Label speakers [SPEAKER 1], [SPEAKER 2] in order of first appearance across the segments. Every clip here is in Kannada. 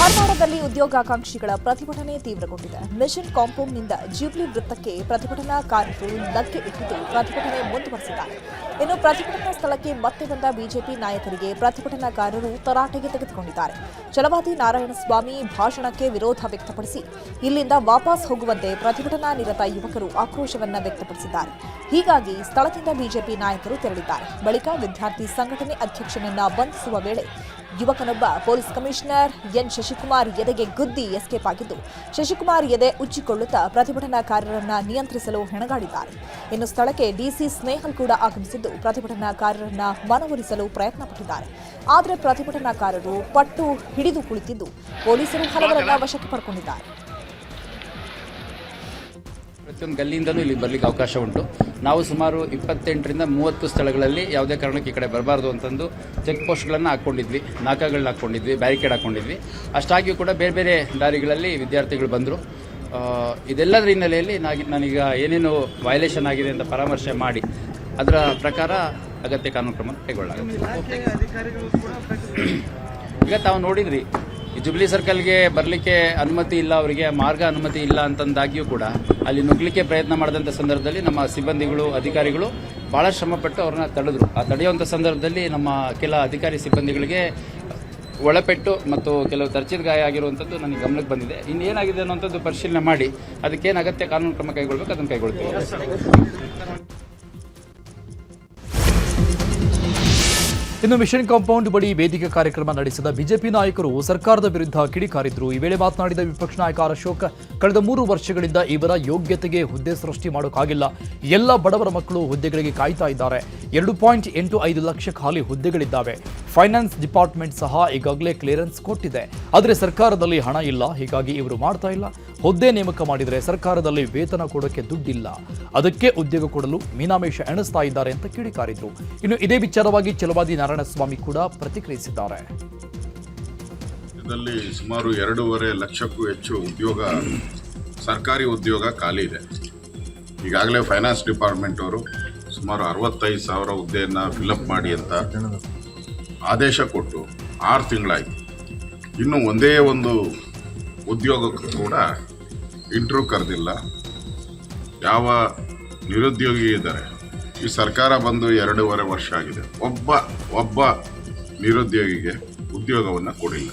[SPEAKER 1] ಧಾರವಾಡದಲ್ಲಿ ಉದ್ಯೋಗಾಕಾಂಕ್ಷಿಗಳ ಪ್ರತಿಭಟನೆ ತೀವ್ರಗೊಂಡಿದೆ. ಮಿಷನ್ ಕಾಂಪೌಂಡ್ನಿಂದ ಜ್ಯೂಬ್ಲಿ ವೃತ್ತಕ್ಕೆ ಪ್ರತಿಭಟನಾಕಾರರು ಲಗ್ಗೆ ಇಟ್ಟಿದ್ದು ಪ್ರತಿಭಟನೆ ಮುಂದುವರೆಸಿದ್ದಾರೆ. ಇನ್ನು ಪ್ರತಿಭಟನಾ ಸ್ಥಳಕ್ಕೆ ಮತ್ತೆ ಬಂದ ಬಿಜೆಪಿ ನಾಯಕರಿಗೆ ಪ್ರತಿಭಟನಾಕಾರರು ತರಾಟೆಗೆ ತೆಗೆದುಕೊಂಡಿದ್ದಾರೆ. ಛಲವಾದಿ ನಾರಾಯಣಸ್ವಾಮಿ ಭಾಷಣಕ್ಕೆ ವಿರೋಧ ವ್ಯಕ್ತಪಡಿಸಿ ಇಲ್ಲಿಂದ ವಾಪಸ್ ಹೋಗುವಂತೆ ಪ್ರತಿಭಟನಾ ನಿರತ ಯುವಕರು ಆಕ್ರೋಶವನ್ನ ವ್ಯಕ್ತಪಡಿಸಿದ್ದಾರೆ. ಹೀಗಾಗಿ ಸ್ಥಳದಿಂದ ಬಿಜೆಪಿ ನಾಯಕರು ತೆರಳಿದ್ದಾರೆ. ಬಳಿಕ ವಿದ್ಯಾರ್ಥಿ ಸಂಘಟನೆ ಅಧ್ಯಕ್ಷನನ್ನ ಬಂಧಿಸುವ ವೇಳೆ ಯುವಕನೊಬ್ಬ ಪೊಲೀಸ್ ಕಮಿಷನರ್ ಎನ್ ಶಶಿಕುಮಾರ್ ಎದೆಗೆ ಗುದ್ದಿ ಎಸ್ಕೇಪ್ ಆಗಿದ್ದು, ಶಶಿಕುಮಾರ್ ಎದೆ ಉಜ್ಜಿಕೊಳ್ಳುತ್ತಾ ಪ್ರತಿಭಟನಾಕಾರರನ್ನ ನಿಯಂತ್ರಿಸಲು ಹೆಣಗಾಡಿದ್ದಾರೆ. ಇನ್ನು ಸ್ಥಳಕ್ಕೆ ಡಿಸಿ ಸ್ನೇಹಲ್ ಕೂಡ ಆಗಮಿಸಿದ್ದು ಪ್ರತಿಭಟನಾಕಾರರನ್ನ ಮನವೊಲಿಸಲು ಪ್ರಯತ್ನ ಪಟ್ಟಿದ್ದಾರೆ. ಆದರೆ ಪ್ರತಿಭಟನಾಕಾರರು ಪಟ್ಟು ಹಿಡಿದು ಕುಳಿತಿದ್ದು ಪೊಲೀಸರು ಹಲವರನ್ನ ವಶಕ್ಕೆ ಪಡ್ಕೊಂಡಿದ್ದಾರೆ.
[SPEAKER 2] ಪ್ರತಿಯೊಂದು ಗಲ್ಲಿಯಿಂದಲೂ ಇಲ್ಲಿ ಬರಲಿಕ್ಕೆ ಅವಕಾಶ ಉಂಟು. ನಾವು ಸುಮಾರು 28ರಿಂದ 30 ಸ್ಥಳಗಳಲ್ಲಿ ಯಾವುದೇ ಕಾರಣಕ್ಕೆ ಈ ಕಡೆ ಬರಬಾರ್ದು ಅಂತಂದು ಚೆಕ್ ಪೋಸ್ಟ್ಗಳನ್ನು ಹಾಕ್ಕೊಂಡಿದ್ವಿ, ನಾಕಾಗಳನ್ನ ಹಾಕ್ಕೊಂಡಿದ್ವಿ, ಬ್ಯಾರಿಕೇಡ್ ಹಾಕ್ಕೊಂಡಿದ್ವಿ. ಅಷ್ಟಾಗಿಯೂ ಕೂಡ ಬೇರೆ ಬೇರೆ ದಾರಿಗಳಲ್ಲಿ ವಿದ್ಯಾರ್ಥಿಗಳು ಬಂದರು. ಇದೆಲ್ಲದರ ಹಿನ್ನೆಲೆಯಲ್ಲಿ ನಾನೀಗ ಏನೇನು ವೈಲೇಷನ್ ಆಗಿದೆ ಅಂತ ಪರಾಮರ್ಶೆ ಮಾಡಿ ಅದರ ಪ್ರಕಾರ ಅಗತ್ಯ ಕಾನೂನು ಕ್ರಮ ಕೈಗೊಳ್ಳಲಾಗುತ್ತೆ. ಈಗ ತಾವು ನೋಡಿದ್ರಿ, ಈ ಜುಬ್ಲಿ ಸರ್ಕಲ್ಗೆ ಬರಲಿಕ್ಕೆ ಅನುಮತಿ ಇಲ್ಲ, ಅವರಿಗೆ ಮಾರ್ಗ ಅನುಮತಿ ಇಲ್ಲ ಅಂತಂದಾಗಿಯೂ ಕೂಡ ಅಲ್ಲಿ ನುಗ್ಗಲಿಕ್ಕೆ ಪ್ರಯತ್ನ ಮಾಡಿದಂಥ ಸಂದರ್ಭದಲ್ಲಿ ನಮ್ಮ ಸಿಬ್ಬಂದಿಗಳು, ಅಧಿಕಾರಿಗಳು ಭಾಳ ಶ್ರಮಪಟ್ಟು ಅವ್ರನ್ನ ತಡೆದ್ರು. ಆ ತಡೆಯುವಂಥ ಸಂದರ್ಭದಲ್ಲಿ ನಮ್ಮ ಕೆಲ ಅಧಿಕಾರಿ ಸಿಬ್ಬಂದಿಗಳಿಗೆ ಒಳಪೆಟ್ಟು ಮತ್ತು ಕೆಲವು ತರ್ಚಿದ ಗಾಯ ಆಗಿರುವಂಥದ್ದು ನನಗೆ ಗಮನಕ್ಕೆ ಬಂದಿದೆ. ಇನ್ನೇನಾಗಿದೆ ಅನ್ನೋಂಥದ್ದು ಪರಿಶೀಲನೆ ಮಾಡಿ ಅದಕ್ಕೇನು ಅಗತ್ಯ ಕಾನೂನು ಕ್ರಮ ಕೈಗೊಳ್ಳಬೇಕು ಅದನ್ನು ಕೈಗೊಳ್ತೀವಿ.
[SPEAKER 3] ಇನ್ನು ಮಿಷನ್ ಕಾಂಪೌಂಡ್ ಬಳಿ ವೇದಿಕೆ ಕಾರ್ಯಕ್ರಮ ನಡೆಸಿದ ಬಿಜೆಪಿ ನಾಯಕರು ಸರ್ಕಾರದ ವಿರುದ್ಧ ಕಿಡಿಕಾರಿದ್ರು. ಈ ವೇಳೆ ಮಾತನಾಡಿದ ವಿಪಕ್ಷ ನಾಯಕ ಅಶೋಕ್, ಕಳೆದ 3 ವರ್ಷಗಳಿಂದ ಇವರ ಯೋಗ್ಯತೆಗೆ ಹುದ್ದೆ ಸೃಷ್ಟಿ ಮಾಡೋಕ್ಕಾಗಿಲ್ಲ. ಎಲ್ಲ ಬಡವರ ಮಕ್ಕಳು ಹುದ್ದೆಗಳಿಗೆ ಕಾಯ್ತಾ ಇದ್ದಾರೆ. 2.85 ಲಕ್ಷ ಖಾಲಿ ಹುದ್ದೆಗಳಿದ್ದಾವೆ. ಫೈನಾನ್ಸ್ ಡಿಪಾರ್ಟ್ಮೆಂಟ್ ಸಹ ಈಗಾಗಲೇ ಕ್ಲಿಯರೆನ್ಸ್ ಕೊಟ್ಟಿದೆ. ಆದರೆ ಸರ್ಕಾರದಲ್ಲಿ ಹಣ ಇಲ್ಲ, ಹೀಗಾಗಿ ಇವರು ಮಾಡ್ತಾ ಇಲ್ಲ. ಹುದ್ದೆ ನೇಮಕ ಮಾಡಿದರೆ ಸರ್ಕಾರದಲ್ಲಿ ವೇತನ ಕೊಡೋಕೆ ದುಡ್ಡಿಲ್ಲ, ಅದಕ್ಕೆ ಉದ್ಯೋಗ ಕೊಡಲು ಮೀನಾಮೇಷ ಎಣಿಸ್ತಾ ಇದ್ದಾರೆ ಅಂತ ಕಿಡಿಕಾರಿದ್ರು. ಇನ್ನು ಇದೇ ವಿಚಾರವಾಗಿ ಛಲವಾದಿ ನಾರಾಯಣಸ್ವಾಮಿ ಕೂಡ ಪ್ರತಿಕ್ರಿಯಿಸಿದ್ದಾರೆ.
[SPEAKER 4] ಇದರಲ್ಲಿ ಸುಮಾರು 2.5 ಲಕ್ಷಕ್ಕೂ ಹೆಚ್ಚು ಸರ್ಕಾರಿ ಉದ್ಯೋಗ ಖಾಲಿ ಇದೆ. ಈಗಾಗಲೇ ಫೈನಾನ್ಸ್ ಡಿಪಾರ್ಟ್ಮೆಂಟ್ ಅವರು ಸುಮಾರು 65,000 ಹುದ್ದೆಯನ್ನು ಫಿಲಪ್ ಮಾಡಿ ಅಂತ ಆದೇಶ ಕೊಟ್ಟು 6 ತಿಂಗಳಾಯಿತು. ಇನ್ನು ಒಂದೇ ಒಂದು ಉದ್ಯೋಗಕ್ಕೂ ಕೂಡ ಇಂಟರ್ವ್ಯೂ ಕರೆದಿಲ್ಲ. ಯಾವ ನಿರುದ್ಯೋಗಿ ಇದ್ದಾರೆ, ಈ ಸರ್ಕಾರ ಬಂದು 2.5 ವರ್ಷ ಆಗಿದೆ, ಒಬ್ಬ ನಿರುದ್ಯೋಗಿಗೆ ಉದ್ಯೋಗವನ್ನು ಕೊಡಿಲ್ಲ.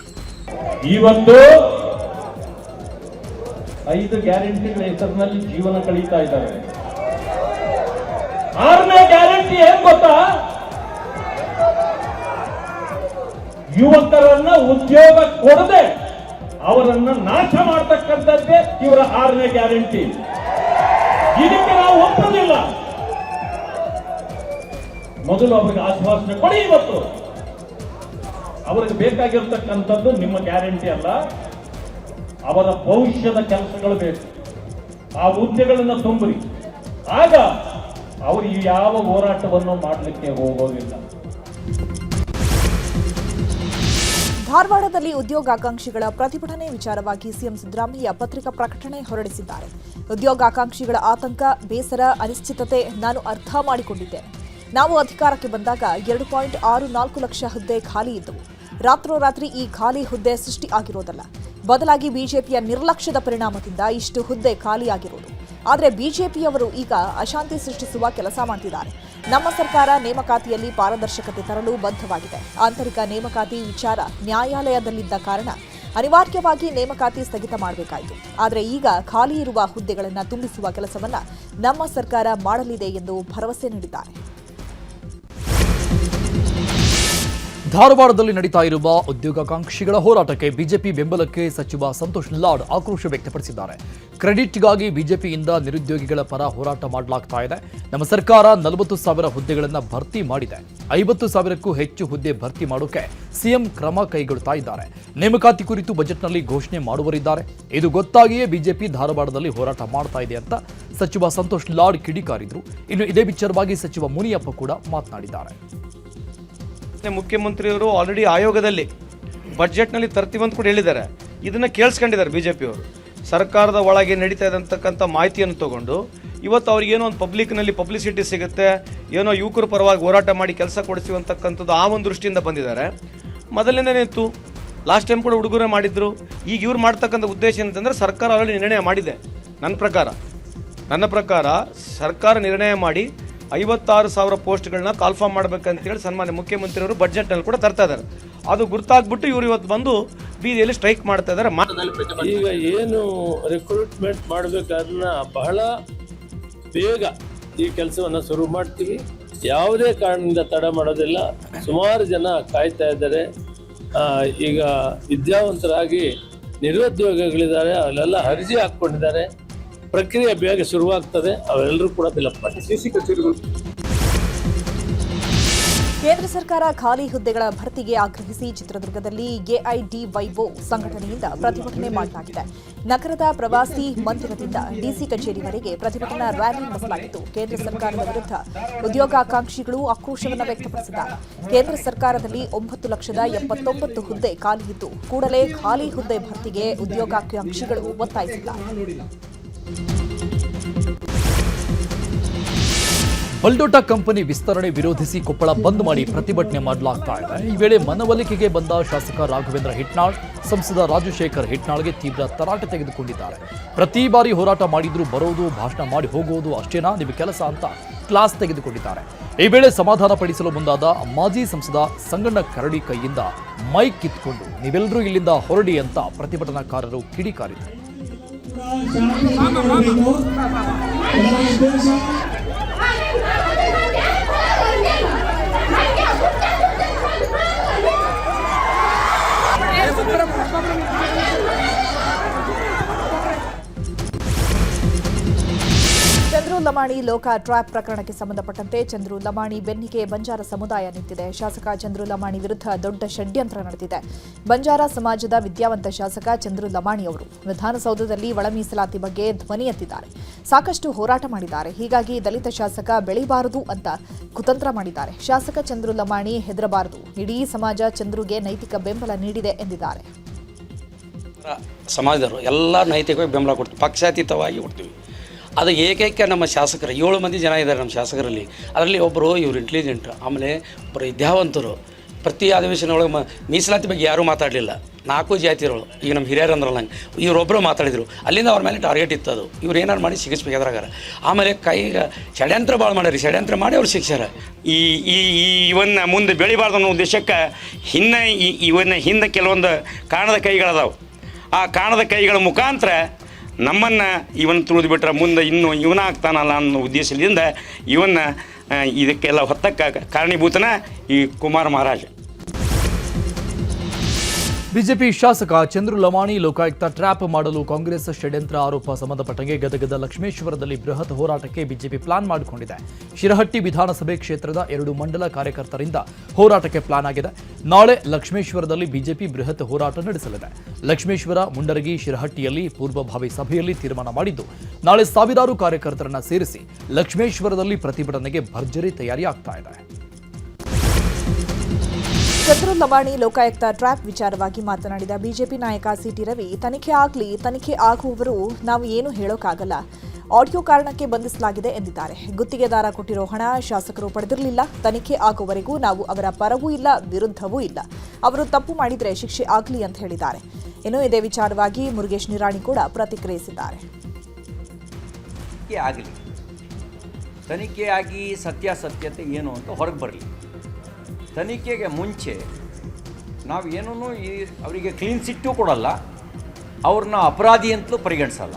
[SPEAKER 5] ಇವತ್ತು 5 ಗ್ಯಾರಂಟಿಗಳ ಹೆಸರಿನಲ್ಲಿ ಜೀವನ ಕಳೀತಾ ಇದ್ದಾರೆ. 6ನೇ ಗ್ಯಾರಂಟಿ ಏನ್ ಗೊತ್ತಾ? ಯುವಕರನ್ನ ಉದ್ಯೋಗ ಕೊಡದೆ ಅವರನ್ನ ನಾಶ ಮಾಡತಕ್ಕಂಥದ್ದೇ ಇವರ 6ನೇ ಗ್ಯಾರಂಟಿ. ಇದಕ್ಕೆ ನಾವು ಒಪ್ಪೋದಿಲ್ಲ. ಮೊದಲು ಅವರಿಗೆ ಆಶ್ವಾಸನೆ ಕೊಡಿ. ಇವತ್ತು ಅವರಿಗೆ ಬೇಕಾಗಿರ್ತಕ್ಕಂಥದ್ದು ನಿಮ್ಮ ಗ್ಯಾರಂಟಿ ಅಲ್ಲ, ಅವರ ಭವಿಷ್ಯದ ಕೆಲಸಗಳು ಬೇಕು. ಆ ಹುದ್ದೆಗಳನ್ನು ತುಂಬಿರಿ, ಆಗ ಅವರು ಯಾವ ಹೋರಾಟವನ್ನು ಮಾಡಲಿಕ್ಕೆ ಹೋಗೋದಿಲ್ಲ.
[SPEAKER 1] ಧಾರವಾಡದಲ್ಲಿ ಉದ್ಯೋಗಾಕಾಂಕ್ಷಿಗಳ ಪ್ರತಿಭಟನೆ ವಿಚಾರವಾಗಿ ಸಿಎಂ ಸಿದ್ದರಾಮಯ್ಯ ಪತ್ರಿಕಾ ಪ್ರಕಟಣೆ ಹೊರಡಿಸಿದ್ದಾರೆ. ಉದ್ಯೋಗಾಕಾಂಕ್ಷಿಗಳ ಆತಂಕ, ಬೇಸರ, ಅನಿಶ್ಚಿತತೆ ನಾನು ಅರ್ಥ ಮಾಡಿಕೊಂಡಿದ್ದೇನೆ. ನಾವು ಅಧಿಕಾರಕ್ಕೆ ಬಂದಾಗ 2.64 ಲಕ್ಷ ಹುದ್ದೆ ಖಾಲಿ ಇದ್ದವು. ರಾತ್ರೋರಾತ್ರಿ ಈ ಖಾಲಿ ಹುದ್ದೆ ಸೃಷ್ಟಿ ಆಗಿರೋದಲ್ಲ, ಬದಲಾಗಿ ಬಿಜೆಪಿಯ ನಿರ್ಲಕ್ಷ್ಯದ ಪರಿಣಾಮದಿಂದ ಇಷ್ಟು ಹುದ್ದೆ ಖಾಲಿಯಾಗಿರೋದು. ಆದರೆ ಬಿಜೆಪಿಯವರು ಈಗ ಅಶಾಂತಿ ಸೃಷ್ಟಿಸುವ ಕೆಲಸ ಮಾಡ್ತಿದ್ದಾರೆ. ನಮ್ಮ ಸರ್ಕಾರ ನೇಮಕಾತಿಯಲ್ಲಿ ಪಾರದರ್ಶಕತೆ ತರಲು ಬದ್ಧವಾಗಿದೆ. ಆಂತರಿಕ ನೇಮಕಾತಿ ವಿಚಾರ ನ್ಯಾಯಾಲಯದಲ್ಲಿದ್ದ ಕಾರಣ ಅನಿವಾರ್ಯವಾಗಿ ನೇಮಕಾತಿ ಸ್ಥಗಿತ ಮಾಡಬೇಕಾಯಿತು. ಆದರೆ ಈಗ ಖಾಲಿ ಇರುವ ಹುದ್ದೆಗಳನ್ನು ತುಂಬಿಸುವ ಕೆಲಸವನ್ನ ನಮ್ಮ ಸರ್ಕಾರ ಮಾಡಲಿದೆ ಎಂದು ಭರವಸೆ ನೀಡಿದ್ದಾರೆ.
[SPEAKER 3] ಧಾರವಾಡದಲ್ಲಿ ನಡೀತಾ ಇರುವ ಉದ್ಯೋಗಾಕಾಂಕ್ಷಿಗಳ ಹೋರಾಟಕ್ಕೆ ಬಿಜೆಪಿ ಬೆಂಬಲಕ್ಕೆ ಸಚಿವ ಸಂತೋಷ್ ಲಾಡ್ ಆಕ್ರೋಶ ವ್ಯಕ್ತಪಡಿಸಿದ್ದಾರೆ. ಕ್ರೆಡಿಟ್ಗಾಗಿ ಬಿಜೆಪಿಯಿಂದ ನಿರುದ್ಯೋಗಿಗಳ ಪರ ಹೋರಾಟ ಮಾಡಲಾಗ್ತಾ ಇದೆ. ನಮ್ಮ ಸರ್ಕಾರ 40,000 ಹುದ್ದೆಗಳನ್ನು ಭರ್ತಿ ಮಾಡಿದೆ. 50,000ಕ್ಕೂ ಹೆಚ್ಚು ಹುದ್ದೆ ಭರ್ತಿ ಮಾಡೋಕೆ ಸಿಎಂ ಕ್ರಮ ಕೈಗೊಳ್ತಾ ಇದ್ದಾರೆ. ನೇಮಕಾತಿ ಕುರಿತು ಬಜೆಟ್ನಲ್ಲಿ ಘೋಷಣೆ ಮಾಡುವರಿದ್ದಾರೆ. ಇದು ಗೊತ್ತಾಗಿಯೇ ಬಿಜೆಪಿ ಧಾರವಾಡದಲ್ಲಿ ಹೋರಾಟ ಮಾಡ್ತಾ ಇದೆ ಅಂತ ಸಚಿವ ಸಂತೋಷ್ ಲಾಡ್ ಕಿಡಿಕಾರಿದ್ರು. ಇನ್ನು ಇದೇ ವಿಚಾರವಾಗಿ ಸಚಿವ ಮುನಿಯಪ್ಪ ಕೂಡ ಮಾತನಾಡಿದ್ದಾರೆ.
[SPEAKER 6] ಮುಖ್ಯಮಂತ್ರಿಯವರು ಆಲ್ರೆಡಿ ಆಯೋಗದಲ್ಲಿ ಬಜೆಟ್ನಲ್ಲಿ ತರ್ತೀವಿ ಅಂತ ಕೂಡ ಹೇಳಿದ್ದಾರೆ. ಇದನ್ನು ಕೇಳಿಸ್ಕೊಂಡಿದ್ದಾರೆ ಬಿಜೆಪಿಯವರು. ಸರ್ಕಾರದ ಒಳಗೆ ನಡೀತಾ ಇದ್ದಂತಕ್ಕಂಥ ಮಾಹಿತಿಯನ್ನು ತಗೊಂಡು ಇವತ್ತು ಅವ್ರಿಗೇನೋ ಒಂದು ಪಬ್ಲಿಕ್ನಲ್ಲಿ ಪಬ್ಲಿಸಿಟಿ ಸಿಗುತ್ತೆ, ಏನೋ ಯುವಕರ ಪರವಾಗಿ ಹೋರಾಟ ಮಾಡಿ ಕೆಲಸ ಕೊಡಿಸ್ತೀವಿ ಅಂತಕ್ಕಂಥದ್ದು ಆ ಒಂದು ದೃಷ್ಟಿಯಿಂದ ಬಂದಿದ್ದಾರೆ. ಮೊದಲಿಂದನೇ ಇತ್ತು ಲಾಸ್ಟ್ ಟೈಮ್ ಕೂಡ ಹುಡುಗರೇ ಮಾಡಿದ್ರು. ಈಗ ಇವ್ರು ಮಾಡ್ತಕ್ಕಂಥ ಉದ್ದೇಶ ಏನಂತಂದರೆ ಸರ್ಕಾರ ಆಲ್ರೆಡಿ ನಿರ್ಣಯ ಮಾಡಿದೆ. ನನ್ನ ಪ್ರಕಾರ ಸರ್ಕಾರ ನಿರ್ಣಯ ಮಾಡಿ 56,000 ಪೋಸ್ಟ್ಗಳನ್ನ ಕಾಲ್ಫಾರ್ಮ್ ಮಾಡಬೇಕಂತೇಳಿ ಸನ್ಮಾನ್ಯ ಮುಖ್ಯಮಂತ್ರಿಯವರು ಬಡ್ಜೆಟ್ನಲ್ಲಿ ಕೂಡ ತರ್ತಾ ಇದ್ದಾರೆ. ಅದು ಗುರ್ತಾಗ್ಬಿಟ್ಟು ಇವರು ಇವತ್ತು ಬಂದು ಬೀದಿಯಲ್ಲಿ ಸ್ಟ್ರೈಕ್ ಮಾಡ್ತಾ ಇದ್ದಾರೆ.
[SPEAKER 5] ಈಗ ಏನು ರಿಕ್ರೂಟ್ಮೆಂಟ್ ಮಾಡಬೇಕಾದ್ನ ಬಹಳ ಬೇಗ ಈ ಕೆಲಸವನ್ನು ಶುರು ಮಾಡ್ತೀವಿ. ಯಾವುದೇ ಕಾರಣದಿಂದ ತಡ ಮಾಡೋದಿಲ್ಲ. ಸುಮಾರು ಜನ ಕಾಯ್ತಾ ಇದ್ದಾರೆ. ಈಗ ವಿದ್ಯಾವಂತರಾಗಿ ನಿರುದ್ಯೋಗಿಗಳಿದ್ದಾರೆ, ಅಲ್ಲೆಲ್ಲ ಅರ್ಜಿ ಹಾಕ್ಕೊಂಡಿದ್ದಾರೆ. ಪ್ರಕ್ರಿಯೆ ಬೇಗ ಶುರುವಾಗ್ತದೆ. ಅವೆಲ್ಲರೂ ಕೂಡ ಫಿಲಪ್ ಮಾಡಿ.
[SPEAKER 1] ಕೇಂದ್ರ ಸರ್ಕಾರ ಖಾಲಿ ಹುದ್ದೆಗಳ ಭರ್ತಿಗೆ ಆಗ್ರಹಿಸಿ ಚಿತ್ರದುರ್ಗದಲ್ಲಿ ಎಐಡಿವೈಒ ಸಂಘಟನೆಯಿಂದ ಪ್ರತಿಭಟನೆ ಮಾಡಲಾಗಿದೆ. ನಗರದ ಪ್ರವಾಸಿ ಮಂದಿರದಿಂದ ಡಿಸಿ ಕಚೇರಿವರೆಗೆ ಪ್ರತಿಭಟನಾ ರ್ಯಾಲಿ ನಡೆಸಲಾಗಿದ್ದು, ಕೇಂದ್ರ ಸರ್ಕಾರದ ವಿರುದ್ಧ ಉದ್ಯೋಗಾಕಾಂಕ್ಷಿಗಳು ಆಕ್ರೋಶವನ್ನು ವ್ಯಕ್ತಪಡಿಸಿದ್ದಾರೆ. ಕೇಂದ್ರ ಸರ್ಕಾರದಲ್ಲಿ 9,79,000 ಹುದ್ದೆ ಖಾಲಿ ಇದ್ದು, ಕೂಡಲೇ ಖಾಲಿ ಹುದ್ದೆ ಭರ್ತಿಗೆ ಉದ್ಯೋಗಾಕಾಂಕ್ಷಿಗಳು ಒತ್ತಾಯಿಸಿದ್ದಾರೆ.
[SPEAKER 3] ಬಲ್ಡೋಟಾ ಕಂಪನಿ ವಿಸ್ತರಣೆ ವಿರೋಧಿಸಿ ಕೊಪ್ಪಳ ಬಂದ್ ಮಾಡಿ ಪ್ರತಿಭಟನೆ ಮಾಡಲಾಗ್ತಾ ಇದೆ. ಈ ವೇಳೆ ಮನವೊಲಿಕೆಗೆ ಬಂದ ಶಾಸಕ ರಾಘವೇಂದ್ರ ಹಿಟ್ನಾಳ್, ಸಂಸದ ರಾಜಶೇಖರ್ ಹಿಟ್ನಾಳ್ಗೆ ತೀವ್ರ ತರಾಟೆ ತೆಗೆದುಕೊಂಡಿದ್ದಾರೆ. ಪ್ರತಿ ಬಾರಿ ಹೋರಾಟ ಮಾಡಿದ್ರು ಬರೋದು, ಭಾಷಣ ಮಾಡಿ ಹೋಗೋದು ಅಷ್ಟೇನಾ ನಿಮ್ಮ ಕೆಲಸ ಅಂತ ಕ್ಲಾಸ್ ತೆಗೆದುಕೊಂಡಿದ್ದಾರೆ. ಈ ವೇಳೆ ಸಮಾಧಾನ ಪಡಿಸಲು ಮುಂದಾದ ಮಾಜಿ ಸಂಸದ ಸಂಗಣ್ಣ ಕರಡಿ ಕೈಯಿಂದ ಮೈಕ್ ಕಿತ್ಕೊಂಡು ನೀವೆಲ್ಲರೂ ಇಲ್ಲಿಂದ ಹೊರಡಿ ಅಂತ ಪ್ರತಿಭಟನಾಕಾರರು ಕಿಡಿಕಾರಿದರು.
[SPEAKER 1] ಚಂದ್ರು ಲಮಾಣಿ ಲೋಕ ಟ್ರ್ಯಾಪ್ ಪ್ರಕರಣಕ್ಕೆ ಸಂಬಂಧಪಟ್ಟಂತೆ ಚಂದ್ರು ಲಮಾಣಿ ಬೆನ್ನಿಗೆ ಬಂಜಾರ ಸಮುದಾಯ ನಿಂತಿದೆ. ಶಾಸಕ ಚಂದ್ರು ಲಮಾಣಿ ವಿರುದ್ಧ ದೊಡ್ಡ ಷಡ್ಯಂತ್ರ ನಡೆದಿದೆ. ಬಂಜಾರ ಸಮಾಜದ ವಿದ್ಯಾವಂತ ಶಾಸಕ ಚಂದ್ರು ಲಮಾಣಿ ಅವರು ವಿಧಾನಸೌಧದಲ್ಲಿ ಒಳ ಮೀಸಲಾತಿ ಬಗ್ಗೆ ಧ್ವನಿ ಎತ್ತಿದ್ದಾರೆ. ಸಾಕಷ್ಟು ಹೋರಾಟ ಮಾಡಿದ್ದಾರೆ. ಹೀಗಾಗಿ ದಲಿತ ಶಾಸಕ ಬೆಳೆಯಬಾರದು ಅಂತ ಕುತಂತ್ರ ಮಾಡಿದ್ದಾರೆ. ಶಾಸಕ ಚಂದ್ರು ಲಮಾಣಿ ಹೆದರಬಾರದು, ಇಡೀ ಸಮಾಜ ಚಂದ್ರುಗೆ ನೈತಿಕ ಬೆಂಬಲ ನೀಡಿದೆ ಎಂದಿದ್ದಾರೆ.
[SPEAKER 7] ಸಮಾಜದವರು ಎಲ್ಲ ನೈತಿಕವಾಗಿ ಬೆಂಬಲ ಕೊಡ್ತೀವಿ, ಪಕ್ಷಾತೀತವಾಗಿ ಕೊಡ್ತೀವಿ. ಅದು ಏಕೈಕ ನಮ್ಮ ಶಾಸಕರು 7 ಮಂದಿ ಜನ ಇದ್ದಾರೆ ನಮ್ಮ ಶಾಸಕರಲ್ಲಿ. ಅದರಲ್ಲಿ ಒಬ್ಬರು ಇವರು ಇಂಟೆಲಿಜೆಂಟ್, ಆಮೇಲೆ ಒಬ್ಬರು ವಿದ್ಯಾವಂತರು. ಪ್ರತಿ ಅಧಿವೇಶನ ಒಳಗೆ ಮೀಸಲಾತಿ ಬಗ್ಗೆ ಯಾರೂ ಮಾತಾಡಲಿಲ್ಲ. 4 ಜಾತಿಗಳು ಈಗ ನಮ್ಮ ಹಿರಿಯರು ಅಂದ್ರಲ್ಲ, ಇವರೊಬ್ಬರು ಮಾತಾಡಿದರು. ಅಲ್ಲಿಂದ ಅವ್ರ ಮೇಲೆ ಟಾರ್ಗೆಟ್ ಇತ್ತು. ಅದು ಇವ್ರು ಏನಾರು ಮಾಡಿ ಸಿಗಿಸ್ಬೇಕು ಎದ್ರಾಗಾರ. ಆಮೇಲೆ ಕೈಗೆ ಷಡ್ಯಂತ್ರ ಭಾಳ ಮಾಡ್ಯಾರ. ಷಡ್ಯಂತ್ರ ಮಾಡಿ ಅವ್ರು ಶಿಕ್ಷಾರ.
[SPEAKER 8] ಇವನ್ನ ಮುಂದೆ ಬೆಳಿಬಾರ್ದು ಅನ್ನೋ ಉದ್ದೇಶಕ್ಕೆ ಇವನ್ನ ಹಿಂದೆ ಕೆಲವೊಂದು ಕಾಣದ ಕೈಗಳದಾವು. ಆ ಕಾಣದ ಕೈಗಳ ಮುಖಾಂತರ ನಮ್ಮನ್ನು ಇವನ್ನ ತುಳಿದುಬಿಟ್ರೆ ಮುಂದೆ ಇನ್ನೂ ಇವನ ಆಗ್ತಾನಲ್ಲ ಅನ್ನೋ ಉದ್ದೇಶದಿಂದ ಇವನ್ನ ಇದಕ್ಕೆಲ್ಲ ಹೊತ್ತಕ್ಕೆ ಕಾರಣೀಭೂತನ ಈ ಕುಮಾರ್ ಮಹಾರಾಜ್.
[SPEAKER 3] ಬಿಜೆಪಿ ಶಾಸಕ ಚಂದ್ರು ಲಮಾಣಿ ಲೋಕಾಯುಕ್ತ ಟ್ರ್ಯಾಪ್ ಮಾಡಲು ಕಾಂಗ್ರೆಸ್ ಷಡ್ಯಂತ್ರ ಆರೋಪ ಸಂಬಂಧಪಟ್ಟಂಗೆ ಗದಗದ ಲಕ್ಷ್ಮೇಶ್ವರದಲ್ಲಿ ಬೃಹತ್ ಹೋರಾಟಕ್ಕೆ ಬಿಜೆಪಿ ಪ್ಲಾನ್ ಮಾಡಿಕೊಂಡಿದೆ. ಶಿರಹಟ್ಟಿ ವಿಧಾನಸಭೆ ಕ್ಷೇತ್ರದ 2 ಮಂಡಲ ಕಾರ್ಯಕರ್ತರಿಂದ ಹೋರಾಟಕ್ಕೆ ಪ್ಲಾನ್ ಆಗಿದೆ. ನಾಳೆ ಲಕ್ಷ್ಮೇಶ್ವರದಲ್ಲಿ ಬಿಜೆಪಿ ಬೃಹತ್ ಹೋರಾಟ ನಡೆಸಲಿದೆ. ಲಕ್ಷ್ಮೇಶ್ವರ, ಮುಂಡರಗಿ, ಶಿರಹಟ್ಟಿಯಲ್ಲಿ ಪೂರ್ವಭಾವಿ ಸಭೆಯಲ್ಲಿ ತೀರ್ಮಾನ ಮಾಡಿದ್ದು, ನಾಳೆ ಸಾವಿರಾರು ಕಾರ್ಯಕರ್ತರನ್ನ ಸೇರಿಸಿ ಲಕ್ಷ್ಮೇಶ್ವರದಲ್ಲಿ ಪ್ರತಿಭಟನೆಗೆ ಭರ್ಜರಿ ತಯಾರಿ ಆಗ್ತಾ ಇದೆ.
[SPEAKER 1] ಚಂದ್ರು ಲಮಾಣಿ ಲೋಕಾಯುಕ್ತ ಟ್ರ್ಯಾಪ್ ವಿಚಾರವಾಗಿ ಮಾತನಾಡಿದ ಬಿಜೆಪಿ ನಾಯಕ ಸಿಟಿ ರವಿ, ತನಿಖೆ ಆಗಲಿ, ತನಿಖೆ ಆಗುವವರು ನಾವು ಏನು ಹೇಳೋಕ್ಕಾಗಲ್ಲ, ಆಡಿಯೋ ಕಾರಣಕ್ಕೆ ಬಂಧಿಸಲಾಗಿದೆ ಎಂದಿದ್ದಾರೆ. ಗುತ್ತಿಗೆದಾರ ಕೊಟ್ಟಿರೋ ಹಣ ಶಾಸಕರು ಪಡೆದಿರಲಿಲ್ಲ. ತನಿಖೆ ಆಗುವವರೆಗೂ ನಾವು ಅವರ ಪರವೂ ಇಲ್ಲ, ವಿರುದ್ಧವೂ ಇಲ್ಲ. ಅವರು ತಪ್ಪು ಮಾಡಿದರೆ ಶಿಕ್ಷೆ ಆಗಲಿ ಅಂತ ಹೇಳಿದ್ದಾರೆ. ಇನ್ನು ಇದೇ ವಿಚಾರವಾಗಿ ಮುರುಗೇಶ್ ನಿರಾಣಿ ಕೂಡ ಪ್ರತಿಕ್ರಿಯಿಸಿದ್ದಾರೆ.
[SPEAKER 9] ಆಗಲಿ, ತನಿಖೆಯಾಗಿ ಸತ್ಯಾಸತ್ಯತೆ ಏನು ಅಂತ ಹೊರಗೆ ಬರಲಿ. ತನಿಖೆಗೆ ಮುಂಚೆ ನಾವು ಏನೂ ಅವರಿಗೆ ಕ್ಲೀನ್ ಚಿಟ್ಟು ಕೊಡಲ್ಲ, ಅವ್ರನ್ನ ಅಪರಾಧಿ ಅಂತಲೂ ಪರಿಗಣಿಸಲ್ಲ.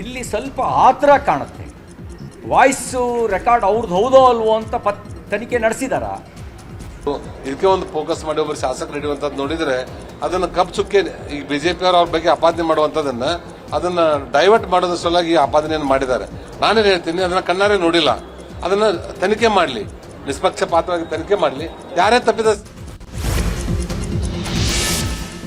[SPEAKER 9] ಇಲ್ಲಿ ಸ್ವಲ್ಪ ಆತರ ಕಾಣುತ್ತೆ. ವಾಯ್ಸು ರೆಕಾರ್ಡ್ ಅವ್ರದ್ದು ಹೌದೋ ಅಲ್ವೋ ಅಂತ ತನಿಖೆ ನಡೆಸಿದಾರ.
[SPEAKER 10] ಇದಕ್ಕೆ ಒಂದು ಫೋಕಸ್ ಮಾಡಿ ಒಬ್ಬರು ಶಾಸಕರು ಹಿಡಿಯುವಂಥದ್ದು ನೋಡಿದರೆ ಅದನ್ನು ಕಪ್ ಚುಕ್ಕೆ ಈಗ ಬಿಜೆಪಿ ಅವ್ರ ಬಗ್ಗೆ ಆಪಾದನೆ ಮಾಡುವಂಥದ್ದನ್ನು ಅದನ್ನು ಡೈವರ್ಟ್ ಮಾಡೋದ್ರ ಸಲುವಾಗಿ ಈ ಆಪಾದನೆಯನ್ನು ಮಾಡಿದ್ದಾರೆ. ನಾನೇನು ಹೇಳ್ತೀನಿ, ಅದನ್ನು ಕಣ್ಣಾರೆ ನೋಡಿಲ್ಲ. ಅದನ್ನು ತನಿಖೆ ಮಾಡಲಿ, ನಿಷ್ಪಕ್ಷಪಾತವಾಗಿ ತನಿಖೆ ಮಾಡಲಿ. ಯಾರೇ ತಪ್ಪಿದ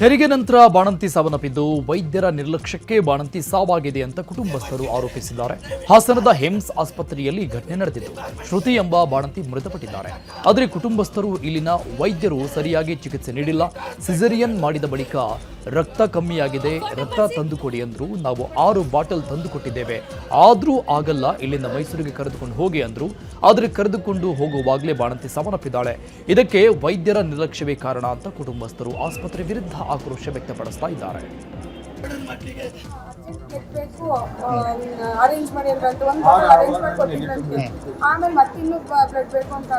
[SPEAKER 3] ಹೆರಿಗೆ ನಂತರ ಬಾಣಂತಿ ಸಾವನ್ನಪ್ಪಿದ್ದು ವೈದ್ಯರ ನಿರ್ಲಕ್ಷ್ಯಕ್ಕೆ ಬಾಣಂತಿ ಸಾವಾಗಿದೆ ಅಂತ ಕುಟುಂಬಸ್ಥರು ಆರೋಪಿಸಿದ್ದಾರೆ. ಹಾಸನದ ಹೇಮ್ಸ್ ಆಸ್ಪತ್ರೆಯಲ್ಲಿ ಘಟನೆ ನಡೆದಿದ್ದು, ಶ್ರುತಿ ಎಂಬ ಬಾಣಂತಿ ಮೃತಪಟ್ಟಿದ್ದಾರೆ. ಆದರೆ ಕುಟುಂಬಸ್ಥರು ಇಲ್ಲಿನ ವೈದ್ಯರು ಸರಿಯಾಗಿ ಚಿಕಿತ್ಸೆ ನೀಡಿಲ್ಲ, ಸಿಸೇರಿಯನ್ ಮಾಡಿದ ಬಳಿಕ ರಕ್ತ ಕಮ್ಮಿಯಾಗಿದೆ, ರಕ್ತ ತಂದುಕೊಡಿ ಅಂದ್ರು. ನಾವು 6 ಬಾಟಲ್ ತಂದು ಕೊಟ್ಟಿದ್ದೇವೆ, ಆದ್ರೂ ಆಗಲ್ಲ, ಇಲ್ಲಿಂದ ಮೈಸೂರಿಗೆ ಕರೆದುಕೊಂಡು ಹೋಗಿ ಅಂದ್ರು. ಆದರೆ ಕರೆದುಕೊಂಡು ಹೋಗುವಾಗಲೇ ಬಾಣಂತಿ ಸಾವನ್ನಪ್ಪಿದ್ದಾಳೆ. ಇದಕ್ಕೆ ವೈದ್ಯರ ನಿರ್ಲಕ್ಷ್ಯವೇ ಕಾರಣ ಅಂತ ಕುಟುಂಬಸ್ಥರು ಆಸ್ಪತ್ರೆ ವಿರುದ್ಧ ಆಕ್ರೋಶ ವ್ಯಕ್ತಪಡಿಸ್ತಾ ಇದ್ದಾರೆ.
[SPEAKER 11] ಅರೇಂಜ್ ಮಾಡಿ ಅಂತ ಒಂದು ಅರೇಂಜ್ ಮಾಡಿ ಕೊಟ್ಟಿದ್ರಂತೆ. ಆಮೇಲೆ ಮತ್ತಿನ್ನೂ ಬ್ಲಡ್ ಬೇಕು ಅಂತ